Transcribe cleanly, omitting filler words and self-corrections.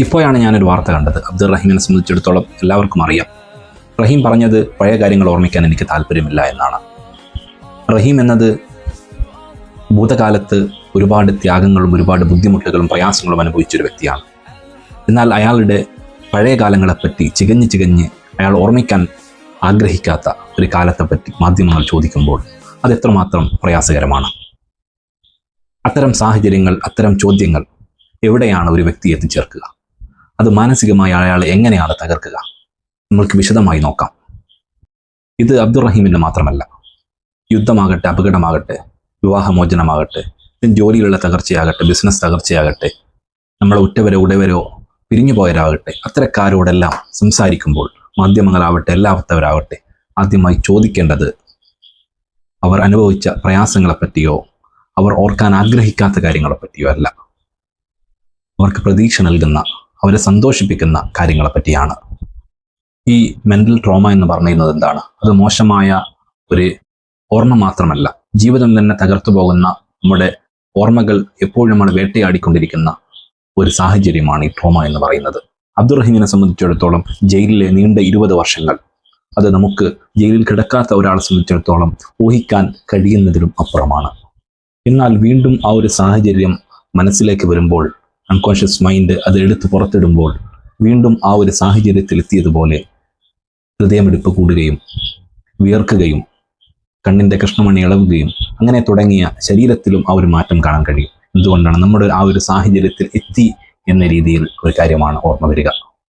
ഇപ്പോഴാണ് ഞാനൊരു വാർത്ത കണ്ടത്. അബ്ദുൾ റഹീമിനെ സംബന്ധിച്ചിടത്തോളം എല്ലാവർക്കും അറിയാം. റഹീം പറഞ്ഞത് പഴയ കാര്യങ്ങൾ ഓർമ്മിക്കാൻ എനിക്ക് താല്പര്യമില്ല എന്നാണ്. റഹീം എന്നത് ഭൂതകാലത്ത് ഒരുപാട് ത്യാഗങ്ങളും ഒരുപാട് ബുദ്ധിമുട്ടുകളും പ്രയാസങ്ങളും അനുഭവിച്ചൊരു വ്യക്തിയാണ്. എന്നാൽ അയാളുടെ പഴയ കാലങ്ങളെപ്പറ്റി ചികഞ്ഞ് അയാൾ ഓർമ്മിക്കാൻ ആഗ്രഹിക്കാത്ത ഒരു കാലത്തെപ്പറ്റി മാധ്യമങ്ങൾ ചോദിക്കുമ്പോൾ അതെത്രമാത്രം പ്രയാസകരമാണ്. അത്തരം സാഹചര്യങ്ങൾ, അത്തരം ചോദ്യങ്ങൾ എവിടെയാണ് ഒരു വ്യക്തിയെ എത്തിച്ചേർക്കുക? അത് മാനസികമായി അയാളെ എങ്ങനെയാണ് തകർക്കുക? നമ്മൾക്ക് വിശദമായി നോക്കാം. ഇത് അബ്ദുൾ റഹീമിൻ്റെ മാത്രമല്ല. യുദ്ധമാകട്ടെ, അപകടമാകട്ടെ, വിവാഹമോചനമാകട്ടെ, ജോലിയിലുള്ള തകർച്ചയാകട്ടെ, ബിസിനസ് തകർച്ചയാകട്ടെ, നമ്മളെ ഉറ്റവരോ ഉടവരോ പിരിഞ്ഞു പോയവരാകട്ടെ, അത്തരക്കാരോടെല്ലാം സംസാരിക്കുമ്പോൾ മാധ്യമങ്ങളാവട്ടെ, എല്ലാവത്തവരാവട്ടെ, ആദ്യമായി ചോദിക്കേണ്ടത് അവർ അനുഭവിച്ച പ്രയാസങ്ങളെപ്പറ്റിയോ അവർ ഓർക്കാൻ ആഗ്രഹിക്കാത്ത കാര്യങ്ങളെപ്പറ്റിയോ അല്ല, അവർക്ക് പ്രതീക്ഷ നൽകുന്ന, അവരെ സന്തോഷിപ്പിക്കുന്ന കാര്യങ്ങളെപ്പറ്റിയാണ്. ഈ മെൻ്റൽ ട്രോമ എന്ന് പറയുന്നത് എന്താണ്? അത് മോശമായ ഒരു ഓർമ്മ മാത്രമല്ല, ജീവിതം തന്നെ തകർത്തു പോകുന്ന, നമ്മുടെ ഓർമ്മകൾ എപ്പോഴും നമ്മൾ വേട്ടയാടിക്കൊണ്ടിരിക്കുന്ന ഒരു സാഹചര്യമാണ് ഈ ട്രോമ എന്ന് പറയുന്നത്. അബ്ദുൾ റഹീമിനെ സംബന്ധിച്ചിടത്തോളം ജയിലിലെ നീണ്ട 20 വർഷങ്ങൾ, അത് നമുക്ക് ജയിലിൽ കിടക്കാത്ത ഒരാളെ സംബന്ധിച്ചിടത്തോളം ഊഹിക്കാൻ കഴിയുന്നതിലും അപ്പുറമാണ്. എന്നാൽ വീണ്ടും ആ ഒരു സാഹചര്യം മനസ്സിലേക്ക് വരുമ്പോൾ, അൺകോൺഷ്യസ് മൈൻഡ് അത് എടുത്ത് പുറത്തിടുമ്പോൾ, വീണ്ടും ആ ഒരു സാഹചര്യത്തിൽ എത്തിയതുപോലെ ഹൃദയമിടിപ്പ് കൂടുകയും വിയർക്കുകയും കണ്ണിൻ്റെ കൃഷ്ണമണി ഇളവുകയും അങ്ങനെ തുടങ്ങിയ ശരീരത്തിലും ആ ഒരു മാറ്റം കാണാൻ കഴിയും. എന്തുകൊണ്ടാണ്? നമ്മുടെ ആ ഒരു സാഹചര്യത്തിൽ എത്തി എന്ന രീതിയിൽ ഒരു കാര്യമാണ് ഓർമ്മ വരിക.